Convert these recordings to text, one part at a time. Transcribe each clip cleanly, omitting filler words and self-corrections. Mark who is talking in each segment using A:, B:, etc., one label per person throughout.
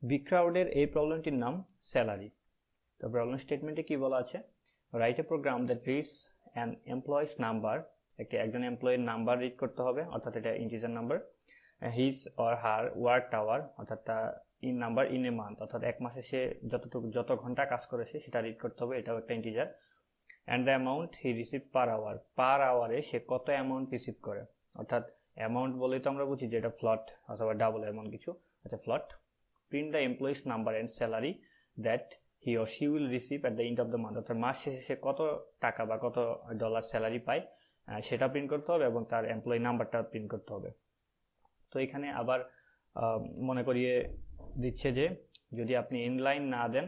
A: beecrowd-এর এই প্রবলেমটির নাম স্যালারি। তো প্রবলেম স্টেটমেন্টে কি বলা আছে, write a program that reads an employee's number, একজন এমপ্লয়ির নাম্বার রিড করতে হবে, অর্থাৎ এটা integer number, his or her work hour, অর্থাৎ in number in a month, অর্থাৎ এক মাসে সে যত ঘন্টা কাজ করেছে সেটা রিড করতে হবে, এটাও একটা integer, and the amount he receive per আওয়ারে সে কত অ্যামাউন্ট রিসিভ করে, অর্থাৎ অ্যামাউন্ট বলেই তো আমরা বুঝি যে এটা ফ্লট অথবা ডাবল এমন কিছু, আচ্ছা ফ্লট। Print the employees number and salary that he or she will receive at the end of the month, অর্থাৎ মাস শেষে সে কত টাকা বা কত ডলার স্যালারি পায় সেটা প্রিন্ট করতে হবে এবং তার এমপ্লয়ি নাম্বারটা প্রিন্ট করতে হবে। তো এখানে আবার মনে করিয়ে দিচ্ছে যে যদি আপনি ইনলাইন না দেন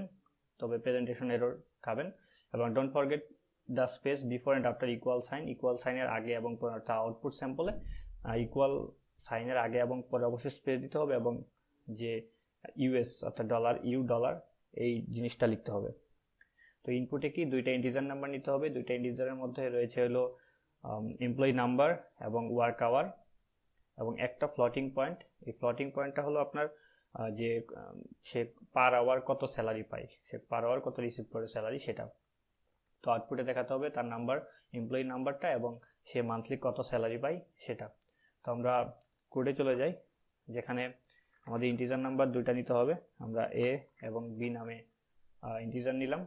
A: তবে প্রেজেন্টেশন এরর খাবেন, এবং don't forget the space before and after equal সাইনের আগে এবং পরে, অর্থাৎ আউটপুট স্যাম্পলে ইকুয়াল সাইনের আগে এবং পরে অবশ্যই স্পেস দিতে হবে, এবং যে ইউএস অর্থাৎ ডলার এই জিনিসটা লিখতে হবে। তো ইনপুটে কি দুইটা ইন্টিজার নাম্বার নিতে হবে, দুইটা ইন্টিজারের মধ্যে রয়েছে হলো এমপ্লয়ি নাম্বার এবং ওয়ার্ক আওয়ার, এবং একটা ফ্লোটিং পয়েন্ট। এই ফ্লোটিং পয়েন্টটা হলো আপনার যে সে পার আওয়ার কত স্যালারি পায়, সে পার আওয়ার কত রিসিভ করে স্যালারি সেটা। তো আউটপুটে দেখাতে হবে তার নাম্বার, এমপ্লয়ি নাম্বারটা, এবং সে মান্থলি কত স্যালারি পায় সেটা। তো আমরা কোডে চলে যাই, যেখানে আমাদের ইন্টিজার নাম্বার দুইটা নিতে হবে। আমরা এ এবং বি নামে ইন্টিজার নিলাম,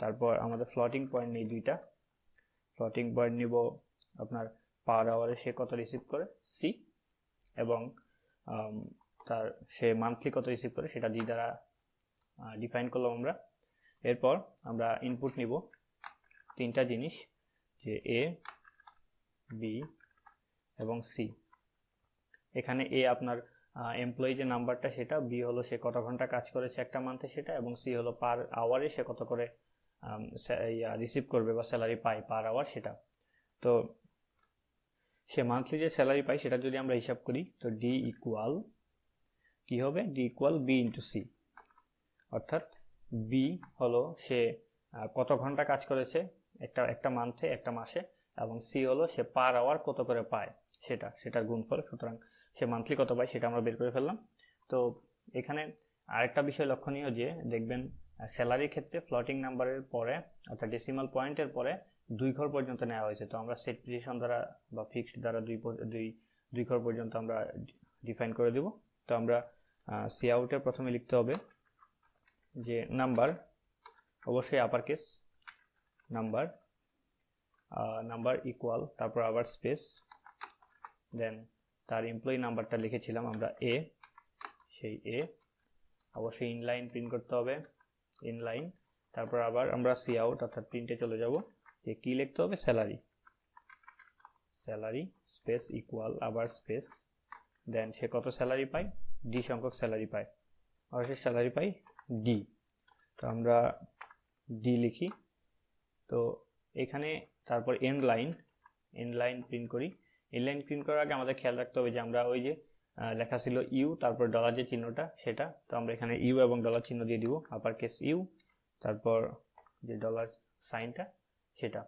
A: তারপর আমাদের ফ্লোটিং পয়েন্ট নেই দুইটা, ফ্লোটিং পয়েন্ট নিব আপনার পার আওয়ারে সে কত রিসিভ করে সি, এবং তার সে মান্থলি কত রিসিভ করে সেটা ডি দ্বারা ডিফাইন করলাম আমরা। এরপর আমরা ইনপুট নিব তিনটা জিনিস, যে এ, বি এবং সি। এখানে এ আপনার এমপ্লয়ি যে নাম্বারটা সেটা, বি হলো সে কত ঘন্টা কাজ করেছে একটা মান্থে সেটা, এবং সি হলো পার আওয়ারে সে কত করে রিসিভ করবে বা স্যালারি পায় পার আওয়ার সেটা। তো সে মান্থলি যে স্যালারি পায় সেটা যদি আমরা হিসাব করি, তো ডি ইকুয়াল কি হবে, D equal B into C, অর্থাৎ বি হলো সে কত ঘন্টা কাজ করেছে একটা মান্থে একটা মাসে, এবং সি হলো সে পার আওয়ার কত করে পায় সেটার গুণফল। সুতরাং সে মান্থলি কত পায় সেটা আমরা বের করে ফেললাম। তো এখানে আরেকটা বিষয় লক্ষণীয় যে দেখবেন স্যালারির ক্ষেত্রে ফ্লোটিং নাম্বারের পরে অর্থাৎ ডেসিমাল পয়েন্টের পরে 2 ঘর পর্যন্ত নেওয়া হয়েছে। তো আমরা সেট পজিশন দ্বারা বা ফিক্সড দ্বারা দুই ঘর পর্যন্ত আমরা ডিফাইন করে দেব। তো আমরা সি আউটে প্রথমে লিখতে হবে যে নাম্বার, অবশ্যই আপার কেস নাম্বার ইকুয়াল, তারপর আবার স্পেস, দেন তার এমপ্লয়ি নাম্বারটা লিখেছিলাম আমরা এ, সেই এ অবশ্যই ইনলাইন প্রিন্ট করতে হবে, ইনলাইন। তারপর আবার আমরা সি আউট অর্থাৎ প্রিন্টে চলে যাব, যে কি লিখতে হবে, স্যালারি স্পেস ইকুয়াল আবার স্পেস, দেন সে কত স্যালারি পায়, ডি সংখ্যক স্যালারি পায়, অবশ্যই স্যালারি পাই ডি। তো আমরা ডি লিখি। তো এখানে তারপর এন্ড লাইন প্রিন্ট করি। ইনলাইন প্রিন্ট করার আগে আমাদের খেয়াল রাখতে হবে যে আমরা ওই যে লেখা ছিল ইউ, তারপর ডলার যে চিহ্নটা সেটা, তো আমরা এখানে ইউ এবং ডলার চিহ্ন দিয়ে দিব, আপার কেস ইউ, তারপর যে ডলার সাইনটা সেটা।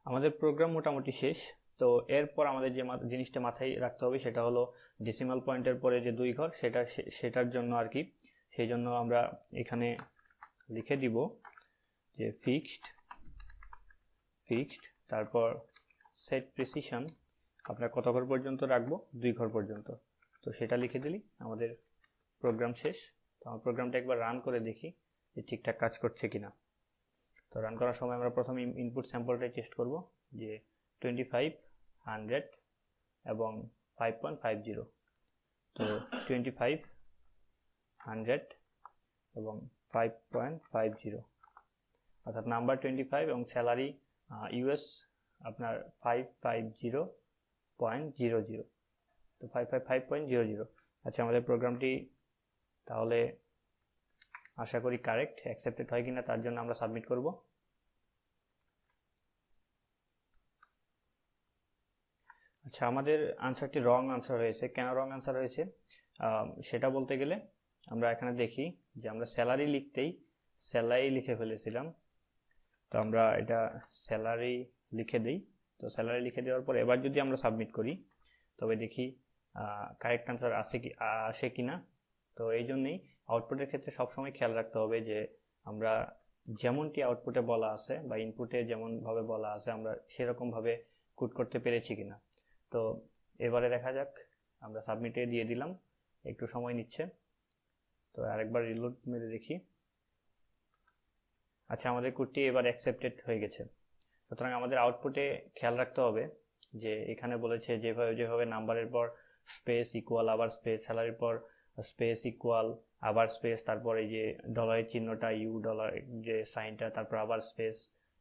A: আমাদের প্রোগ্রাম মোটামুটি শেষ। তো এরপর আমাদের যে জিনিসটা মাথায় রাখতে হবে সেটা হলো ডেসিমাল পয়েন্টের পরে যে 2 ঘর সেটার জন্য আর কি, সেই জন্য আমরা এখানে লিখে দিব যে ফিক্সড, তারপর সেট প্রিসিশন আমরা কত ঘর পর্যন্ত রাখবো, 2 ঘর পর্যন্ত। তো সেটা লিখে দিলি আমাদের প্রোগ্রাম শেষ। তো আমার প্রোগ্রামটা একবার রান করে দেখি যে ঠিকঠাক কাজ করছে কিনা। তো রান করার সময় আমরা প্রথমে ইনপুট স্যাম্পলটাই টেস্ট করব, যে 25, 100 এবং 5.50। তো 25, 100 এবং 5.50, অর্থাৎ নাম্বার 25 এবং স্যালারি ইউএস আপনার 550.00। তো 555.00। আচ্ছা, আমাদের প্রোগ্রামটি তাহলে আশা করি কারেক্ট, অ্যাকসেপ্টেড হয় কিনা তার জন্য আমরা সাবমিট করব। আচ্ছা, আমাদের আনসারটি রং আনসার হয়েছে। কেন রং আনসার হয়েছে সেটা বলতে গেলে আমরা এখানে দেখি যে আমরা স্যালারি লিখতেই স্যালারি লিখে ফেলেছিলাম। তো আমরা এটা স্যালারি লিখে দিই। তো স্যালারি লিখে দেওয়ার পর এবার যদি আমরা সাবমিট করি তবে দেখি কারেক্ট আনসার আসে কিনা। তো তো এই জন্যই আউটপুটের ক্ষেত্রে সবসময় খেয়াল রাখতে হবে যে আমরা যেমনটি আউটপুটে বলা আছে বা ইনপুটে যেমনভাবে বলা আছে আমরা সেরকমভাবে কোড করতে পেরেছি কিনা। তো এবারে দেখা যাক, আমরা সাবমিটে দিয়ে দিলাম, একটু সময় নিচ্ছে। তো আরেকবার রিলোড মেরে দেখি। আচ্ছা, আমাদের কোডটি এবার অ্যাকসেপ্টেড হয়ে গেছে। সুতরাং আমাদের আউটপুটে খেয়াল রাখতে হবে যে এখানে বলেছে যেভাবে নাম্বারের পর স্পেস ইকুয়াল আবার স্পেস, স্যালারির পর স্পেস ইকুয়াল আবার স্পেস, তারপর এই যে ডলারের চিহ্নটা, ইউ ডলার যে সাইনটা, তারপর আবার স্পেস,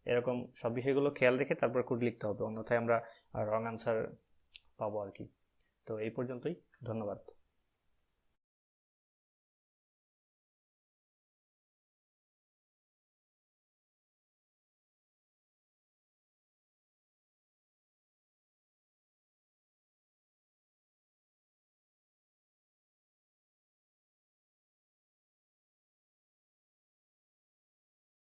A: এরকম সব বিষয়গুলো খেয়াল রেখে তারপর কোড লিখতে হবে, অন্যথায় আমরা রং আনসার পাবো আর কি। তো এই পর্যন্তই, ধন্যবাদ।